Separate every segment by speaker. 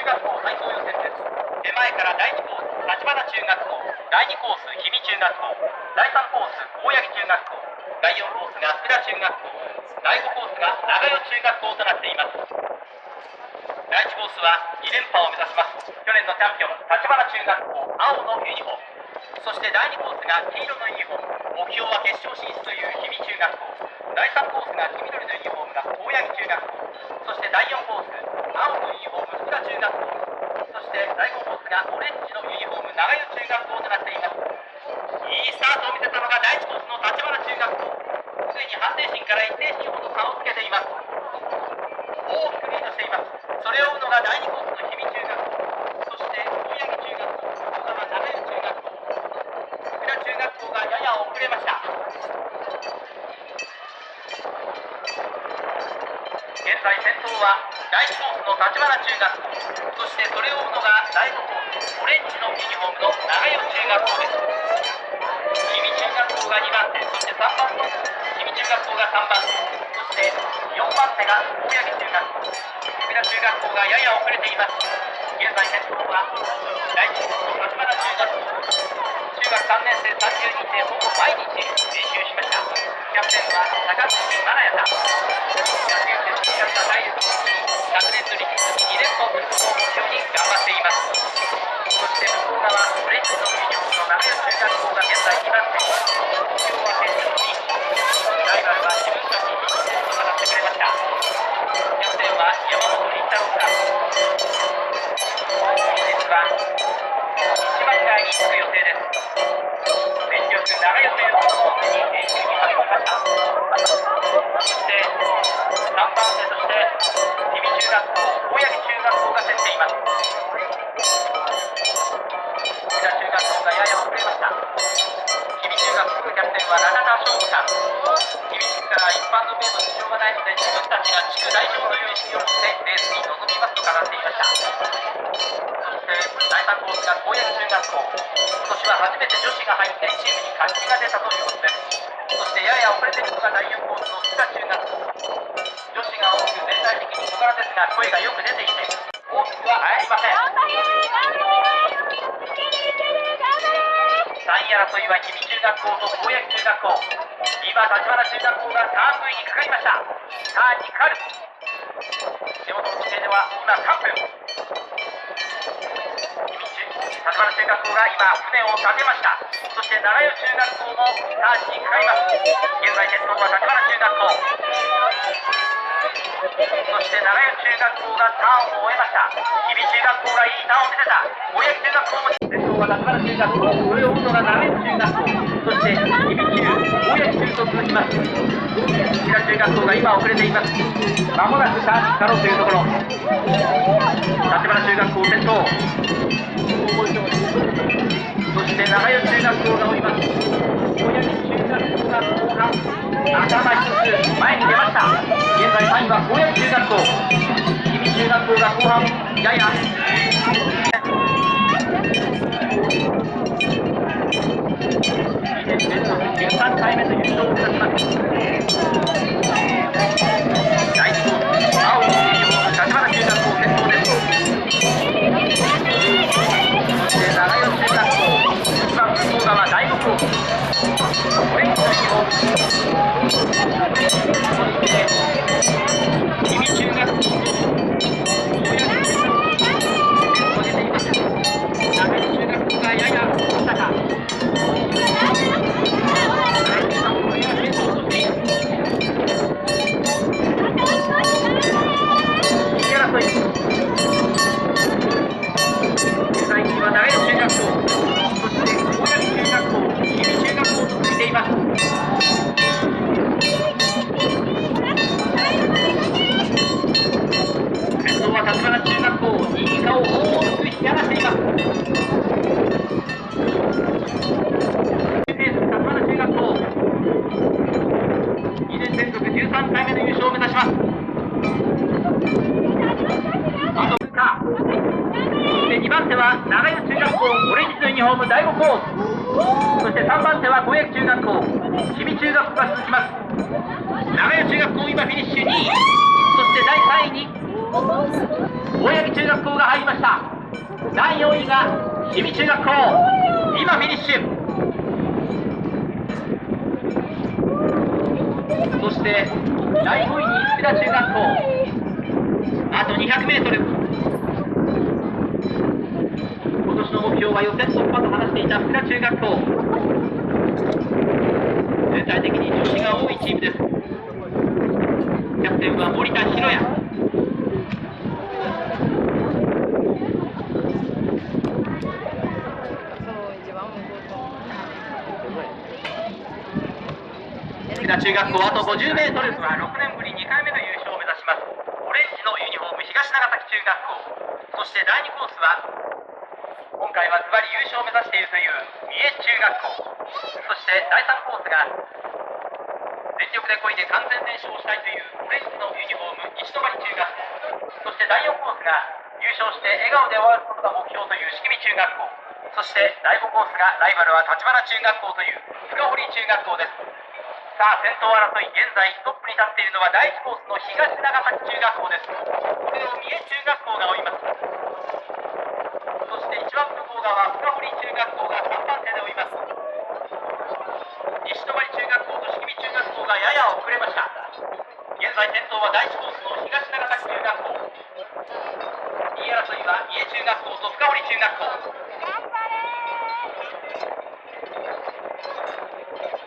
Speaker 1: 学校対抗予選です。手前から第2コース立花中学校、第2コース氷見中学校、第3コース大八木中学校、第4コースが福田中学校、第5コースが長与中学校となっています。第1コースは2連覇を目指します。去年のチャンピオン立花中学校青のユニフォーム、そして第2コースが黄色のユニフォーム、目標は決勝進出という氷見中学校、第3コースが黄緑のユニフォームが大八木中学校、そして第4コース青のユニフォーム福田中学校、そして第5コースがオレンジのユニフォーム長与中学校となっています。いいスタートを見せたのが第1コースの立花中学校、すでに判定審から1点審ほど差をつけています。大きくリードしています。それを追うのが第2コースの氷見中学校、そして大八木中学校、小川長与中学校、福田中学校がやや遅れました。現在先頭は第1コースの立花中学校、そしてそれを追うのが第5コースオレンジのユニフォームの長与中学校です。氷見中学校が2番手、そして3番手、氷見中学校が3番手、そして4番手が大八木中学校、福田中学校がやや遅れています。現在先頭は第1コースの立花中学校、中学3年生30人でほぼ毎日練習しました。キャプテンは高槻真奈也さん。野球で培った体力を積み、昨年と引き続き2連覇をすることを目標に頑張っています。そして向こう側オレンジのユニフォームの長与中学校が現在2番手、目標は決勝進出。ライバルは自分たちに1点と語ってくれました。キャプテンは山本倫太郎さん。本日は1番街に着く予定です。全力長与ということを手に練習に励みました。そして3番手として氷見中学校、大八木中学校が競っています。福田中学校がやや遅れました。氷見中学校のキャプテンは中田翔吾さん。氷見地区から一般の名の出場がないので、自分たちが地区代表のようにを持ってレースに臨みますと語っていました。そして第3コースが大八木中学校、今年は初めて女子が入ってチームに活気が出たということです。そしてやや遅れているのが第4コースの福田中学校、女子が多く全体的に小柄ですが声がよく出ていて大きくは入りません。3位争いは氷見中学校と大八木中学校、今立花中学校がターン部位にかかりました。ターンにかかる。手元の時計では今3分。立花中学校が今船を立てました。そして長与中学校もターンにかかります。現在先頭は立花中学校、そして長与中学校がターンを終えました。氷見中学校がいいターンを見せた。大八木中学校も先頭は立花中学校、それを追うのが長与中学校、そして氷見中、大八木中と続きます。福田中学校が今遅れています。まもなくターンにかかろうというところ。立花中学校先頭、そして長与中学校が追います。大八木中学校が後半頭一つ前に出ました。現在3位は大八木中学校、氷見中学校が後半やや2年連続13回目の優勝を目指します。第2コース青のユニフォーム立花中学校先頭です。そして長与中学校、一番向こう側第5コースオレンジのユニフォーム、そして氷見中学校、大八木中学校が出ています。長与中学校がやや落ちたか。13回目の優勝を目指します。あとか。で2番手は長与中学校、オレンジのユニフォーム第5コース、そして3番手は大八木中学校、氷見中学校が続きます。長与中学校今フィニッシュ2位、そして第3位に大八木中学校が入りました。第4位が氷見中学校、今フィニッシュ。そして第5位に福田中学校、あと 200m。 今年の目標は予選突破と話していた福田中学校、全体的に女子が多いチームです。キャプテンは森田博也。福田中学校あと 50m は6年ぶり2回目の優勝を目指します。オレンジのユニフォーム、東長崎中学校。そして第2コースは今回はズバリ優勝を目指しているという三重中学校。そして第3コースが全力で漕いで完全燃焼したいというオレンジのユニフォーム、西泊中学校。そして第4コースが優勝して笑顔で終わることが目標という敷見中学校。そして第5コースがライバルは立花中学校という深堀中学校です。さあ、先頭争い、現在トップに立っているのは第1コースの東長崎中学校です。これを三重中学校が追います。そして一番向こう側、深堀中学校が3番手で追います。西泊中学校と敷見中学校がやや遅れました。現在先頭は第1コースの東長崎中学校。2位争いは三重中学校と深堀中学校。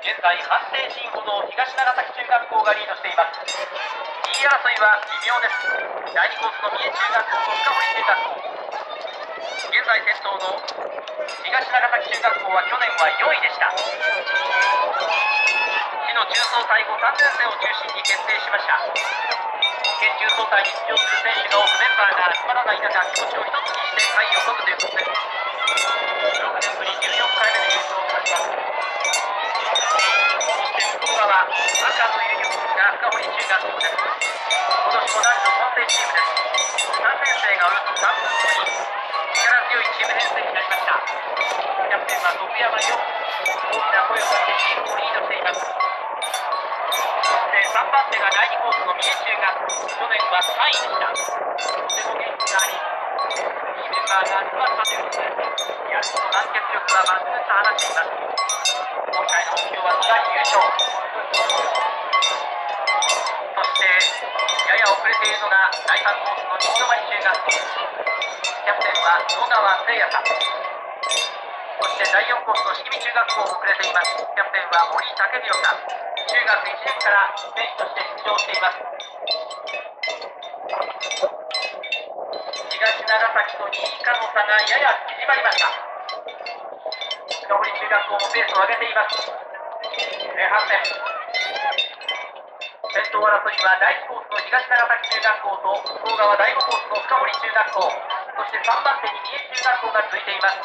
Speaker 1: 現在判定進ほど東長崎中学校がリードしています。2位争いは微妙です。第2コースの三重中学校と深堀中学校。現在先頭の東長崎中学校は去年は4位でした。市の中総体後3年生を中心に結成しました。県中総体に出場する選手が多くメンバーが集まらない中、気持ちを一つにして会を組むということです。6年ぶり14回目の優勝を目指します。そして向こう側、赤のユニフォームが深堀中学校です。今年も男女混成チームです。3年生がおよそ3分の2。力強いチーム編成になりました。キャプテンは徳山亮。大きな声をかけてチームをリードしています。そして3番手が第2コースの三重中学。去年は3位でした。とても元気があり、いいメンバーが集まったということです。やると団結力は抜群と話しています。今回の目標はズバリ優勝。そしてやや遅れているのが第3コースの西泊中学校。キャプテンは野川誠也さん。そして第4コースの敷見中学校も遅れています。キャプテンは森武弘さん。中学1年から選手として出場しています。東長崎と2位以下の差がやや縮まりました。深堀中学校もペースを上げています。前半戦先頭争いは第1コースの東長崎中学校と向こう側第5コースの深堀中学校。そして3番手に三重中学校が続いています。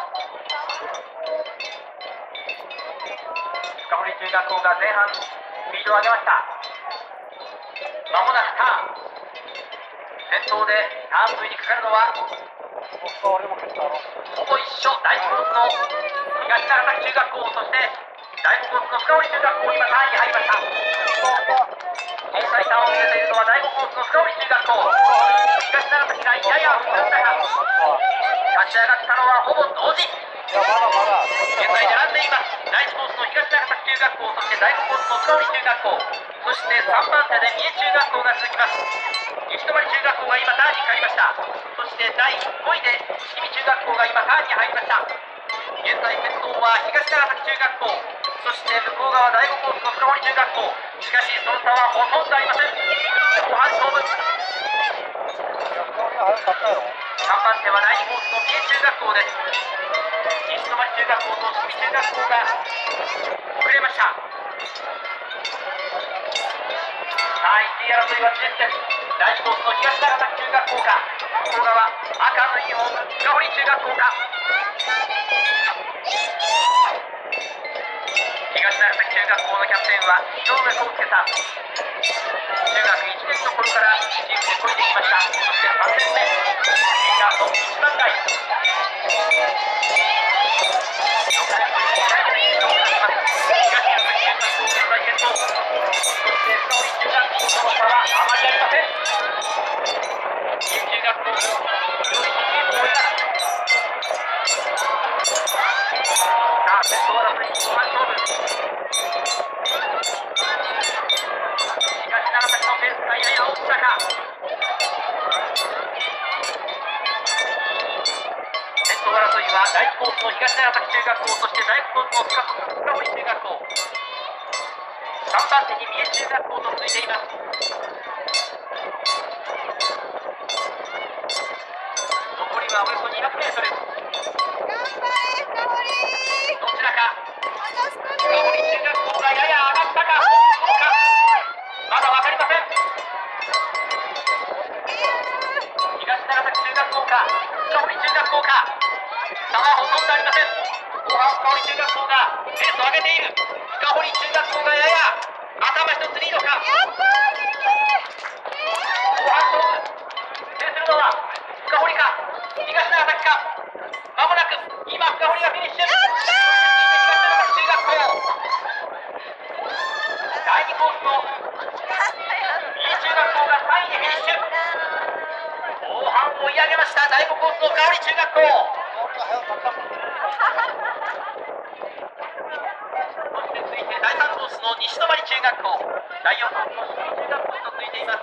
Speaker 1: 深堀中学校が前半スピードを上げました。まもなくターン。先頭でターン部にかかるのはほぼ一緒、第1コースの東長崎中学校、そして第5コースの深堀中学校、今ターンに入りました。小さいターンを入れているのは第5コースの深堀中学校。東長崎がやや不安だが立ち上がったのはほぼ同時。現在並んでいます。第1コースの東長崎中学校、そして第5コースの深堀中学校、そして3番手で三重中学校が続きます。西泊中学校が今ターンにかかりました。そして第5位で敷見中学校が今ターンに入りました。現在先頭は東長崎中学校、そして向こう側第5コースの深堀中学校。しかしその差はほとんどありません。後半勝負。3番手は第2コースの三重中学校です。西泊中学校と敷見中学校が遅れました。さあ、1位争いは熾烈です。第1コースの東長崎中学校か、向こう側赤のユニフォーム深堀中学校か。東長崎中学校のキャプテンは井上康介さん。中学1年の頃からチームで漕いできました。そして3年目、リーダーの一番台。6年ぶりに2回目の優勝を目指します。東長崎中学校現在先頭。そして深堀中学校との差はあまりありません。中学校コースの東長崎中学校、そして第5コースの深堀中学校、3番手に三重中学校と続いています。残りはおよそ200メートル。どちらか。深堀中学校がやや上がったか、どうか、まだ分かりません。東長崎中学校か深堀中学校か、差はほとんどありません。後半深堀中学校がペースを上げている。深堀中学校がやや頭一つリードか。後半勝負、制するのは深堀か東長崎か。まもなく今深堀がフィニッシュ。東長崎中学校、第2コースの三重中学校が3位でフィニッシュ。後半追い上げました第5コースの深堀中学校。そして続いて第3コースの西泊中学校、第4コースの清水中学校と続いています。